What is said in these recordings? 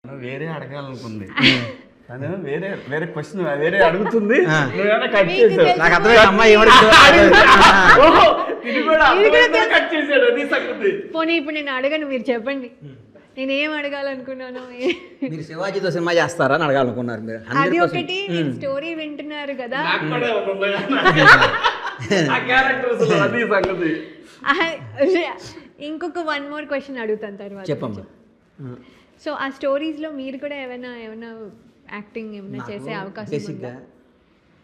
వేరే అడగాలనుకుంది తను వేరే వేరే క్వశ్చన్ వేరే అడుగుతుంది నువ్వేమైనా కట్ చేసావు నాకు అర్థమైంది అమ్మాయి కట్ చేసాడు అది సంగతి. పోనీ ఇప్పుడు నేను అడగను, మీరు చెప్పండి నేనేం అడగాలనుకున్నాను. మీరు శివాజీతో సినిమా చేస్తారా అని అడగాలనుకున్నారు మీరు. అది ఒకటి, మీరు స్టోరీ వింటున్నారు కదా, నాకు కూడా ఉన్నాయి ఆ క్యారెక్టర్స్ అది సంగతి. ఇంకొక వన్ మోర్ క్వశ్చన్ అడుగుతాను తర్వాత. చెప్పమ్మా. సో ఆ స్టోరీస్లో మీరు కూడా ఏమైనా యాక్టింగ్ ఏమైనా చేసే అవకాశం బేసిక్గా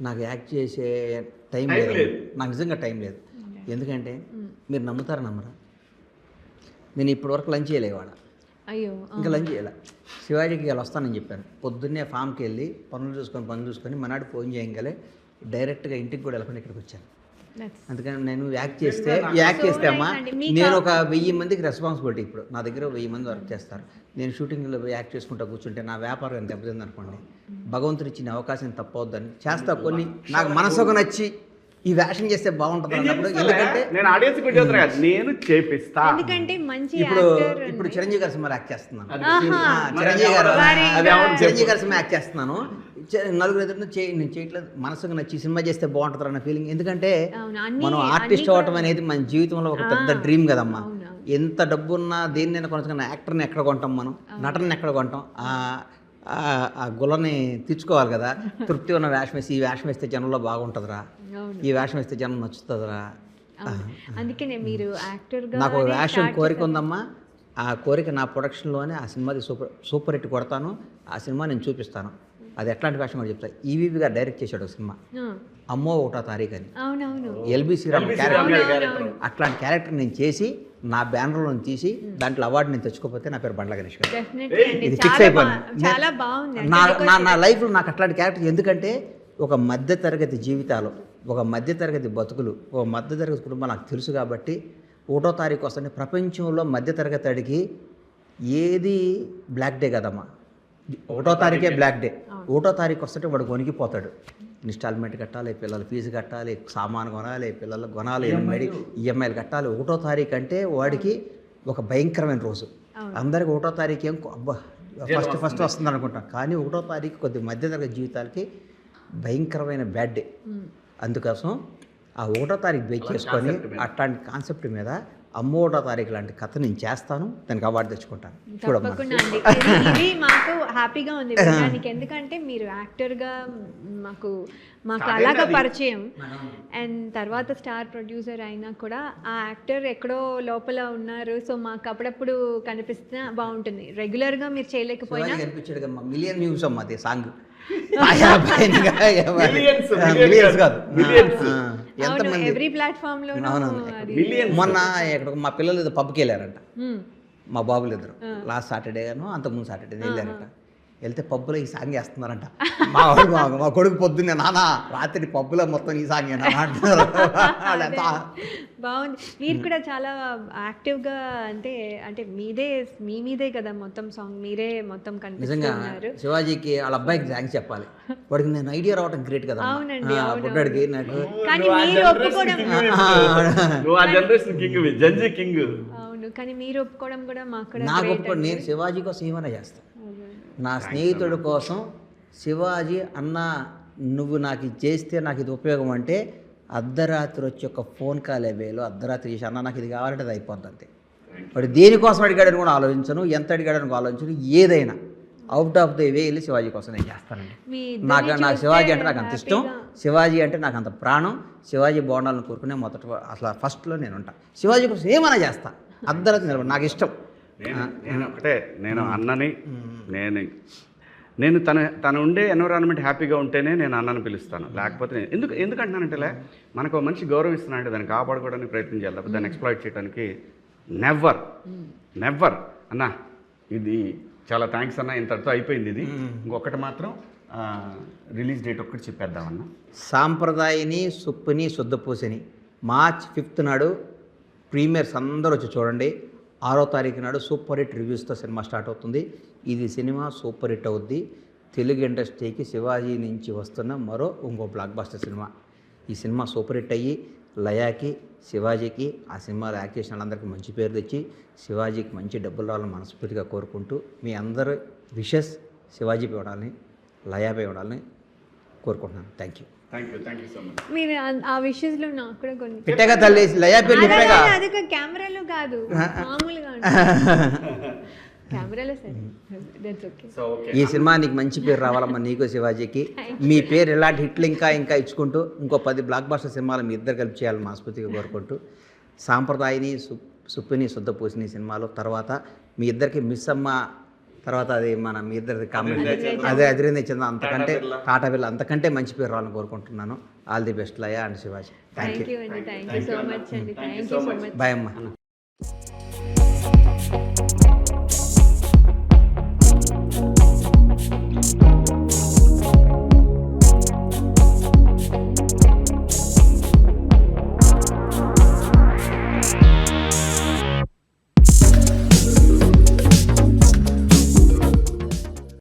నాకు యాక్ట్ చేసే టైం లేదు, నాకు నిజంగా టైం లేదు. ఎందుకంటే మీరు నమ్ముతారా నమ్మరా, నేను ఇప్పటివరకు లంచ్ చేయలేవాడ. అయ్యో, ఇంకా లంచ్ చేయాలి. శివాజీకి ఇలా వస్తానని చెప్పాను. పొద్దున్నే ఫామ్కి వెళ్ళి పనులు చూసుకొని మనాడు ఫోన్ చేయగలే డైరెక్ట్గా ఇంటికి కూడా వెళ్ళకుండా ఇక్కడికి వచ్చాను. అందుకని నేను యాక్ట్ చేస్తే అమ్మా నేను ఒక 1000 మందికి రెస్పాన్సిబిలిటీ. ఇప్పుడు నా దగ్గర 1000 మంది వర్క్ చేస్తారు. నేను షూటింగ్లో యాక్ట్ చేసుకుంటూ కూర్చుంటే నా వ్యాపారం దెబ్బతింది అనుకోండి. భగవంతుడు ఇచ్చిన అవకాశం తప్పవద్దని చేస్తా. కొన్ని నాకు మనసుకు నచ్చి ఈ వేషం చేస్తే బాగుంటుంది అన్నప్పుడు, ఎందుకంటే నేను ఆడియన్స్ పెట్టేస్తా, నేను చేపిస్తా. ఎందుకంటే మంచి ఇప్పుడు చిరంజీవి గారి సినిమా యాక్ట్ చేస్తున్నాను. చిరంజీవి గారి సినిమా యాక్ట్ చేస్తున్నాను. నలుగురు ఎదురు నేను చేయట్లేదు, మనసుకు నచ్చి సినిమా చేస్తే బాగుంటుంది అన్న ఫీలింగ్. ఎందుకంటే మనం ఆర్టిస్ట్ అవ్వటం అనేది మన జీవితంలో ఒక పెద్ద డ్రీమ్ కదమ్మా. ఎంత డబ్బు ఉన్నా దేన్నైనా కొనుక్కున్న యాక్టర్ని ఎక్కడ కొంటాం, మనం నటనని ఎక్కడ కొంటాం. ఆ గులని తీర్చుకోవాలి కదా. తృప్తి ఉన్న వేషం వేసి ఈ వేషం వేస్తే జనంలో బాగుంటుందిరా, ఈ వేషం వేస్తే జనం నచ్చుతుందిరా. అందుకనే మీరు యాక్టర్గా నాకు ఒక వేషం కోరిక ఉందమ్మా. ఆ కోరిక నా ప్రొడక్షన్లోనే ఆ సినిమాది సూపర్ హిట్ కొడతాను. ఆ సినిమా నేను చూపిస్తాను. అది ఎట్లాంటి వేషం కూడా చెప్తాను. ఈవీవి గారు డైరెక్ట్ చేశాడు ఒక సినిమా, అమ్మో 1వ తారీఖు అని. LB Sriram character. అట్లాంటి క్యారెక్టర్ నేను చేసి నా బ్యానర్లో తీసి దాంట్లో అవార్డు నేను తెచ్చుకోకపోతే నా పేరు బండ్ల గణేష్ గారు. ఇది ఫిక్స్ అయిపోయింది. నా లైఫ్లో నాకు అట్లాంటి క్యారెక్టర్. ఎందుకంటే ఒక మధ్యతరగతి జీవితాలు, ఒక మధ్యతరగతి బతుకులు, ఒక మధ్యతరగతి కుటుంబం నాకు తెలుసు కాబట్టి 1వ తారీఖు వస్తుంది. ప్రపంచంలో మధ్యతరగతి అడిగి ఏది బ్లాక్ డే కదమ్మా. 1వ తారీఖే బ్లాక్ డే. 1వ తారీఖు వస్తుంటే వాడు కొనికిపోతాడు. ఇన్స్టాల్మెంట్ కట్టాలి, పిల్లల ఫీజు కట్టాలి, సామాను కొనాలి, పిల్లలకు కొనాలి, ఈఎంఐలు కట్టాలి. 1వ తారీఖు అంటే వాడికి ఒక భయంకరమైన రోజు. అందరికి 1వ తారీఖు ఏం అబ్బా ఫస్ట్ వస్తుంది అనుకుంటాం. కానీ 1వ తారీఖు కొద్ది మధ్యతరగతి జీవితాలకి భయంకరమైన బ్యాడ్ డే. అందుకోసం ఆ 1వ తారీఖు బేస్ చేసుకొని అట్లాంటి కాన్సెప్ట్ మీద అమ్మో 1వ తారీఖు లాంటి కథ నేను చేస్తాను, దానికి అవార్డు తెచ్చుకుంటాను. తప్పకుండా అండి, ఇది మాకు హ్యాపీగా ఉంది వినడానికి. ఎందుకంటే మీరు యాక్టర్గా మాకు అలాగా పరిచయం, అండ్ తర్వాత స్టార్ ప్రొడ్యూసర్ అయినా కూడా ఆ యాక్టర్ ఎక్కడో లోపల ఉన్నారు. సో మాకు అప్పుడప్పుడు కనిపిస్తున్నా బాగుంటుంది. రెగ్యులర్గా మీరు చేయలేకపోయినా కనిపించాడు. మిలియన్ వ్యూస్ అమ్మా అది సాంగ్. ఎవ్రీ ప్లాట్ఫామ్ లో. మొన్న ఇక్కడ మా పిల్లలు ఏదో పబ్కి వెళ్ళారంట, మా బాబులు ఇద్దరు. లాస్ట్ సాటర్డే గాను అంతకుముందు సాటర్డే వెళ్ళారంట. వెళ్తే పబ్బులో ఈ సాంగ్ వేస్తున్నారంట. మా కొడుకు పొద్దున్నే నాన్న రాత్రి పబ్బులో మొత్తం ఈ సాంగ్ అంటున్నారు. బాగుంది. మీరు కూడా చాలా యాక్టివ్గా అంటే మీదే కదా మొత్తం సాంగ్, మీరే మొత్తం కనిపిస్తున్నారు. శివాజీకి వాళ్ళ అబ్బాయికి థ్యాంక్స్ చెప్పాలి. వాడికి నేను ఐడియా రావడం గ్రేట్ కదా. అవునండి, బుడ్డాడికి నాకు. కానీ మీరు ఒప్పుకోవడం, అవును, కానీ మీరు ఒప్పుకోవడం కూడా మాకు నాకు. నేను శివాజీ కోసం ఏమైనా చేస్తాను. నా స్నేహితుడి కోసం శివాజీ అన్న నువ్వు నాకు ఇది చేస్తే నాకు ఇది ఉపయోగం అంటే అర్ధరాత్రి వచ్చి ఒక ఫోన్ కాల్ వేలో అర్ధరాత్రి చేసి అన్న నాకు ఇది కావాలంటే అది అయిపోద్ది అంతే. వాడు దేనికోసం అడిగాడని కూడా ఆలోచించను, ఎంత అడిగాడని ఆలోచించను. ఏదైనా అవుట్ ఆఫ్ ద వే వెళ్ళి శివాజీ కోసం నేను చేస్తానండి. నాకు శివాజీ అంటే నాకు అంత ఇష్టం, శివాజీ అంటే నాకు అంత ప్రాణం. శివాజీ బాగుండాలని కోరుకునే అసలు ఫస్ట్లో నేను ఉంటాను. శివాజీ కోసం ఏమైనా చేస్తా, అర్ధరాత్రి నిలబడి నాకు ఇష్టం. నేను ఒకటే, నేను అన్నని నేను తను ఉండే ఎన్విరాన్మెంట్ హ్యాపీగా ఉంటేనే నేను అన్నని పిలుస్తాను. లేకపోతే ఎందుకంటున్నానంటే మనకు మనిషి గౌరవిస్తున్నానంటే దాన్ని కాపాడుకోవడానికి ప్రయత్నం చేయాలి, తప్ప దాన్ని ఎక్స్ప్లాయిట్ చేయడానికి నెవర్. అన్న ఇది చాలా థ్యాంక్స్ అన్న, ఇంతటితో అయిపోయింది. ఇది ఇంకొకటి మాత్రం రిలీజ్ డేట్ ఒక్కటి చెప్పేద్దామన్న. సాంప్రదాయని సుప్పుని శుద్ధపూసని March 5th నాడు ప్రీమియర్స్ అందరూ వచ్చి చూడండి. 6వ తారీఖు నాడు సూపర్ హిట్ రివ్యూస్తో సినిమా స్టార్ట్ అవుతుంది. ఇది సినిమా సూపర్ హిట్ అవుద్ది. తెలుగు ఇండస్ట్రీకి శివాజీ నుంచి వస్తున్న ఇంకో బ్లాక్ బస్టర్ సినిమా. ఈ సినిమా సూపర్ హిట్ అయ్యి లయాకి శివాజీకి ఆ సినిమాలో యాక్ట్ చేసిన వాళ్ళందరికీ మంచి పేరు తెచ్చి శివాజీకి మంచి డబ్బులు రావాలని మనస్ఫూర్తిగా కోరుకుంటూ మీ అందరి విషెస్ శివాజీపై ఇవ్వడాలని లయాపై ఇవ్వడాలని కోరుకుంటున్నాను. Thank you so much. మీరు ఆ విషయస్లో నాకు కూడా కొన్ని పెట్టాగా తల్లి లయా పేరు చెప్పాగా. అది ఒక కెమెరాలో కాదు, మామూలుగా కెమెరాలో సరే, దట్స్ ఓకే. So okay. ఈ సినిమా నీకు మంచి పేరు రావాలమ్మా, నీకు శివాజీకి. మీ పేరు ఇలాంటి హిట్లు ఇంకా ఇచ్చుకుంటూ ఇంకో 10 బ్లాక్ బాస్టర్ సినిమాలు మీ ఇద్దరు కలిపి చేయాలని మనస్ఫూర్తిగా కోరుకుంటూ సాంప్రదాయని సుప్పిని శుద్ధపూసిని సినిమాలో తర్వాత మీ ఇద్దరికి మిస్ అమ్మ తర్వాత అది మీ ఇద్దరిది కామెంట్ అదే అదిరింది చంద్ర అంతకంటే టాటా బిర్లా అంతకంటే మంచి పేరు రావాలని కోరుకుంటున్నాను. All the best Laya and Shivaji. Thank you. Thank you అండి, థ్యాంక్ యూ సో మచ్ అండి, thank you so much. Bye అమ్మ.